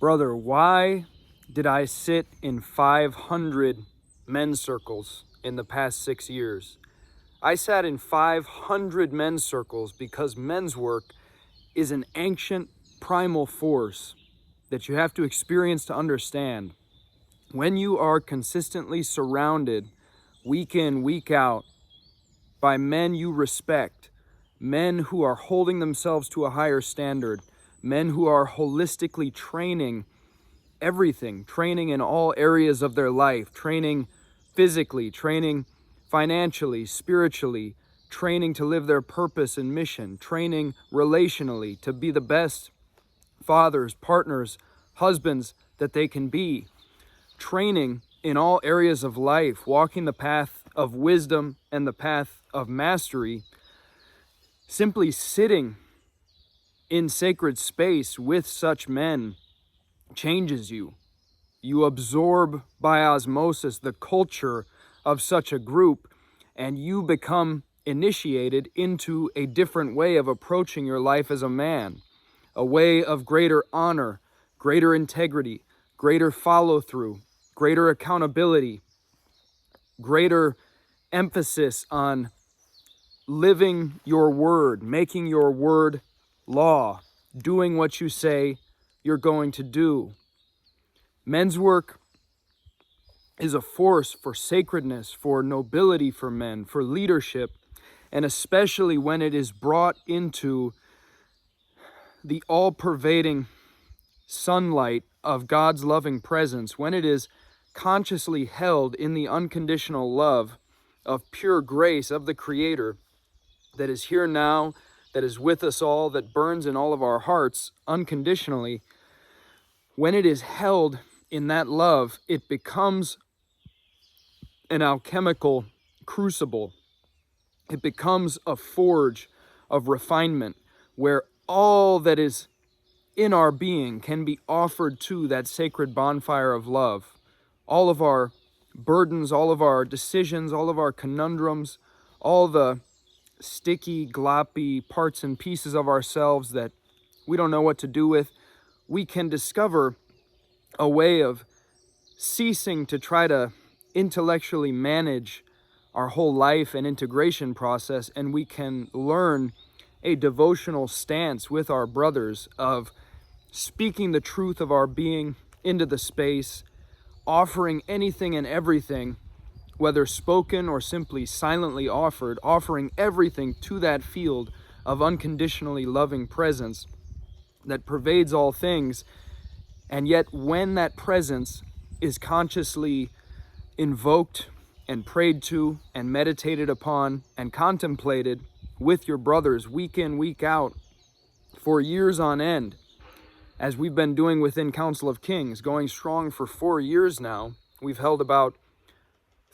Brother, why did I sit in 500 men's circles in the past 6 years? I sat in 500 men's circles because men's work is an ancient primal force that you have to experience to understand. When you are consistently surrounded, week in, week out, by men you respect, men who are holding themselves to a higher standard, men who are holistically training everything, training in all areas of their life, training physically, training financially, spiritually, training to live their purpose and mission, training relationally to be the best fathers, partners, husbands that they can be, training in all areas of life, walking the path of wisdom and the path of mastery. Simply sitting in sacred space with such men changes you. You absorb by osmosis the culture of such a group, and you become initiated into a different way of approaching your life as a man, a way of greater honor, greater integrity, greater follow-through, greater accountability, greater emphasis on living your word, making your word law, doing what you say you're going to do. Men's work is a force for sacredness, for nobility for men, for leadership, and especially when it is brought into the all-pervading sunlight of God's loving presence, when it is consciously held in the unconditional love of pure grace of the Creator that is here now, that is with us all, that burns in all of our hearts unconditionally. When it is held in that love, it becomes an alchemical crucible. It becomes a forge of refinement where all that is in our being can be offered to that sacred bonfire of love. All of our burdens, all of our decisions, all of our conundrums, all the sticky, gloppy parts and pieces of ourselves that we don't know what to do with, we can discover a way of ceasing to try to intellectually manage our whole life and integration process, and we can learn a devotional stance with our brothers of speaking the truth of our being into the space, offering anything and everything, whether spoken or simply silently offered, offering everything to that field of unconditionally loving presence that pervades all things. And yet when that presence is consciously invoked and prayed to and meditated upon and contemplated with your brothers week in, week out, for years on end, as we've been doing within Council of Kings, going strong for 4 years now, we've held about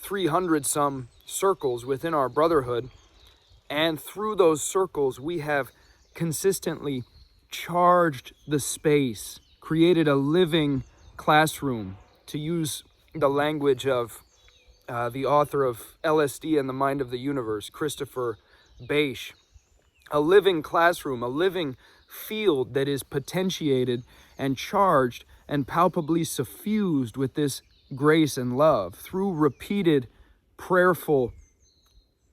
300 some circles within our brotherhood, and through those circles we have consistently charged the space, created a living classroom, to use the language of the author of LSD and the Mind of the Universe, Christopher Bache. A living classroom, a living field that is potentiated and charged and palpably suffused with this grace and love through repeated prayerful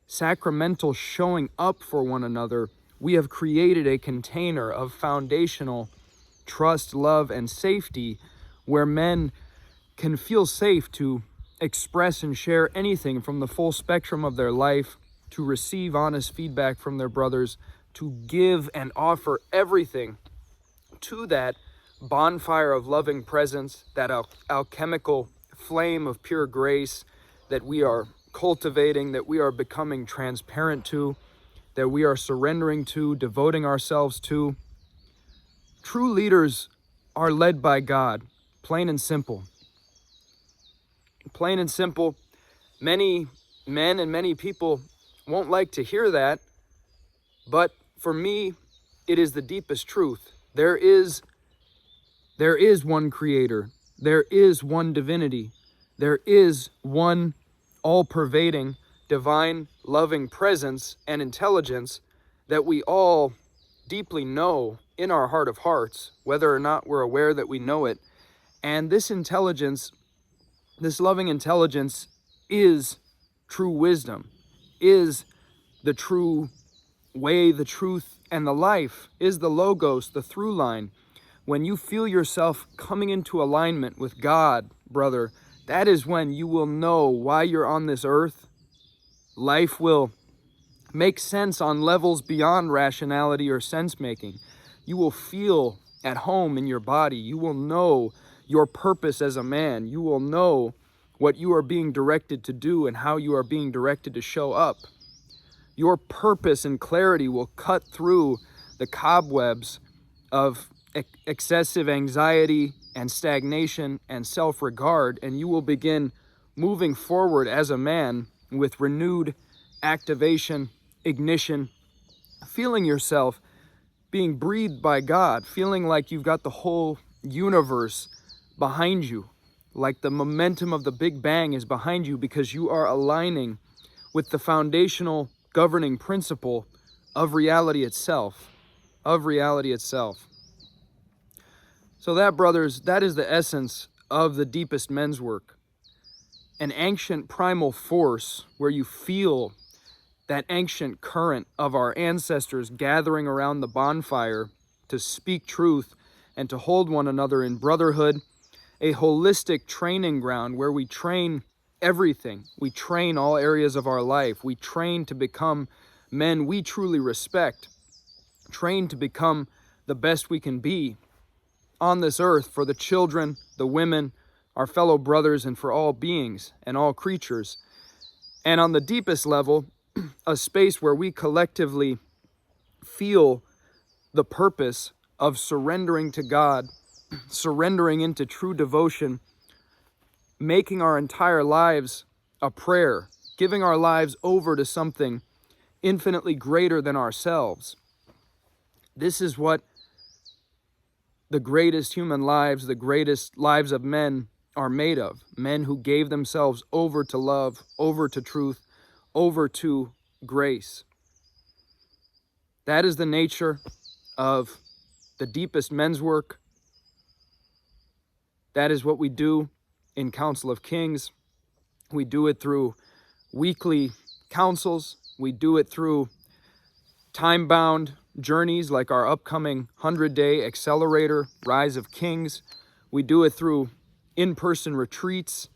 sacramental showing up for one another. We have created a container of foundational trust, love, and safety where men can feel safe to express and share anything from the full spectrum of their life, to receive honest feedback from their brothers, to give and offer everything to that bonfire of loving presence, that alchemical flame of pure grace that we are cultivating, that we are becoming transparent to, that we are surrendering to, devoting ourselves to. True leaders are led by God, plain and simple. Plain and simple. Many men and many people won't like to hear that, but for me, it is the deepest truth. There is one Creator. There is one divinity. There is one all-pervading, divine, loving presence and intelligence that we all deeply know in our heart of hearts, whether or not we're aware that we know it. And this intelligence, this loving intelligence, is true wisdom, is the true way, the truth, and the life, is the logos, the through line. When you feel yourself coming into alignment with God, brother, that is when you will know why you're on this earth. Life will make sense on levels beyond rationality or sense making. You will feel at home in your body. You will know your purpose as a man. You will know what you are being directed to do and how you are being directed to show up. Your purpose and clarity will cut through the cobwebs of excessive anxiety and stagnation and self-regard, and you will begin moving forward as a man with renewed activation, ignition, feeling yourself being breathed by God, feeling like you've got the whole universe behind you, like the momentum of the Big Bang is behind you, because you are aligning with the foundational governing principle of reality itself, So that, brothers, that is the essence of the deepest men's work. An ancient primal force where you feel that ancient current of our ancestors gathering around the bonfire to speak truth and to hold one another in brotherhood, a holistic training ground where we train everything. We train all areas of our life. We train to become men we truly respect, train to become the best we can be on this earth for the children, the women, our fellow brothers, and for all beings and all creatures. And on the deepest level, a space where we collectively feel the purpose of surrendering to God, surrendering into true devotion, making our entire lives a prayer, giving our lives over to something infinitely greater than ourselves. This is what the greatest human lives, the greatest lives of men are made of. Men who gave themselves over to love, over to truth, over to grace. That is the nature of the deepest men's work. That is what we do in Council of Kings. We do it through weekly councils. We do it through time-bound journeys like our upcoming 100-day accelerator, Rise of Kings. We do it through in-person retreats.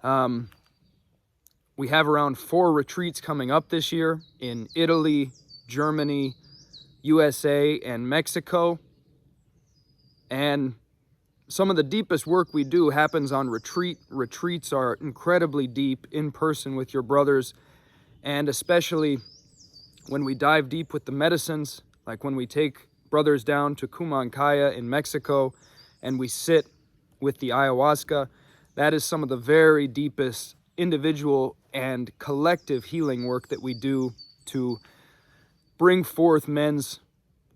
We have around 4 retreats coming up this year in Italy, Germany, USA, and Mexico. And some of the deepest work we do happens on retreat. Retreats are incredibly deep, in person with your brothers, and especially when we dive deep with the medicines, like when we take brothers down to Cumancaya in Mexico and we sit with the ayahuasca. That is some of the very deepest individual and collective healing work that we do to bring forth men's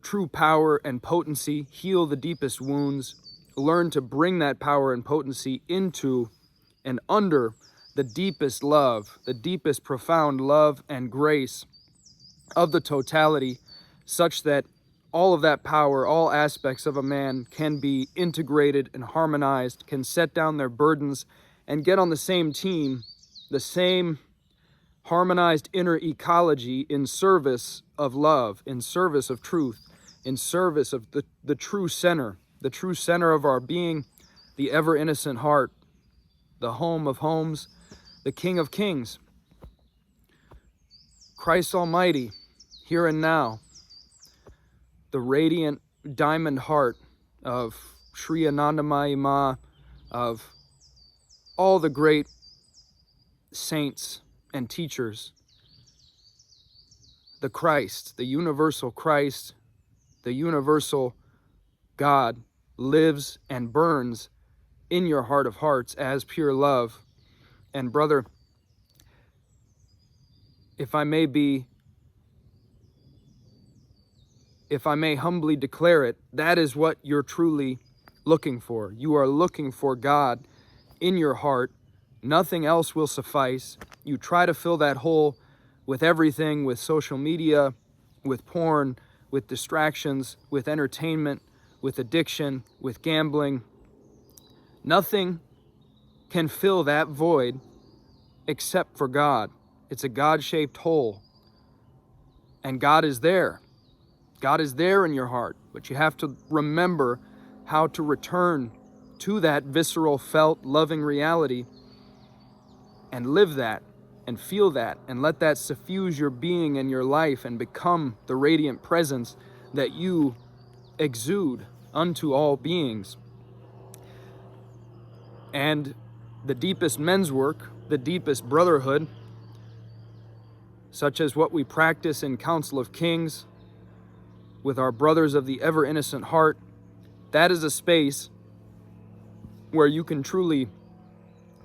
true power and potency, heal the deepest wounds, learn to bring that power and potency into and under the deepest love, the deepest profound love and grace of the totality, such that all of that power, all aspects of a man can be integrated and harmonized, can set down their burdens and get on the same team, the same harmonized inner ecology in service of love, in service of truth, in service of the true center of our being, the ever innocent heart, the home of homes, the King of Kings, Christ Almighty, here and now, the radiant diamond heart of Sri Anandamayi Ma, of all the great saints and teachers, the Christ, the universal Christ, the universal God lives and burns in your heart of hearts as pure love. And brother, if I may humbly declare it, that is what you're truly looking for. You are looking for God in your heart. Nothing else will suffice. You try to fill that hole with everything, with social media, with porn, with distractions, with entertainment, with addiction, with gambling. Nothing can fill that void except for God. It's a God-shaped hole. And God is there. God is there in your heart. But you have to remember how to return to that visceral, felt, loving reality and live that and feel that and let that suffuse your being and your life and become the radiant presence that you exude unto all beings. And the deepest men's work, the deepest brotherhood, such as what we practice in Council of Kings with our brothers of the ever innocent heart, that is a space where you can truly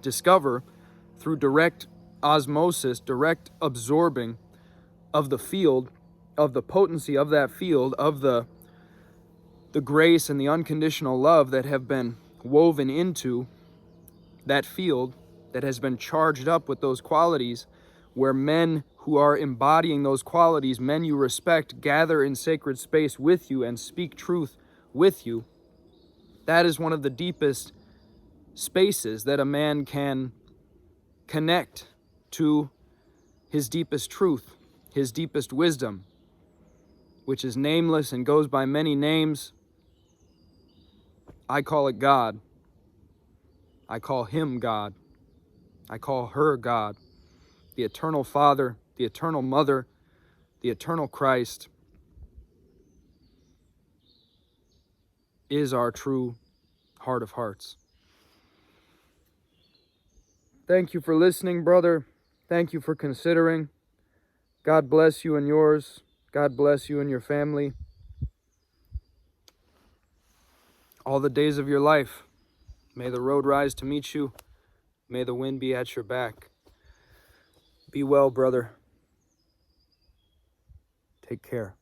discover through direct osmosis, direct absorbing of the field, of the potency of that field, of the grace and the unconditional love that have been woven into that field, that has been charged up with those qualities, where men who are embodying those qualities, men you respect, gather in sacred space with you and speak truth with you. That is one of the deepest spaces that a man can connect to his deepest truth, his deepest wisdom, which is nameless and goes by many names. I call it God. I call him God. I call her God. The eternal Father, the eternal Mother, the eternal Christ is our true heart of hearts. Thank you for listening, brother. Thank you for considering. God bless you and yours. God bless you and your family. All the days of your life, may the road rise to meet you. May the wind be at your back. Be well, brother. Take care.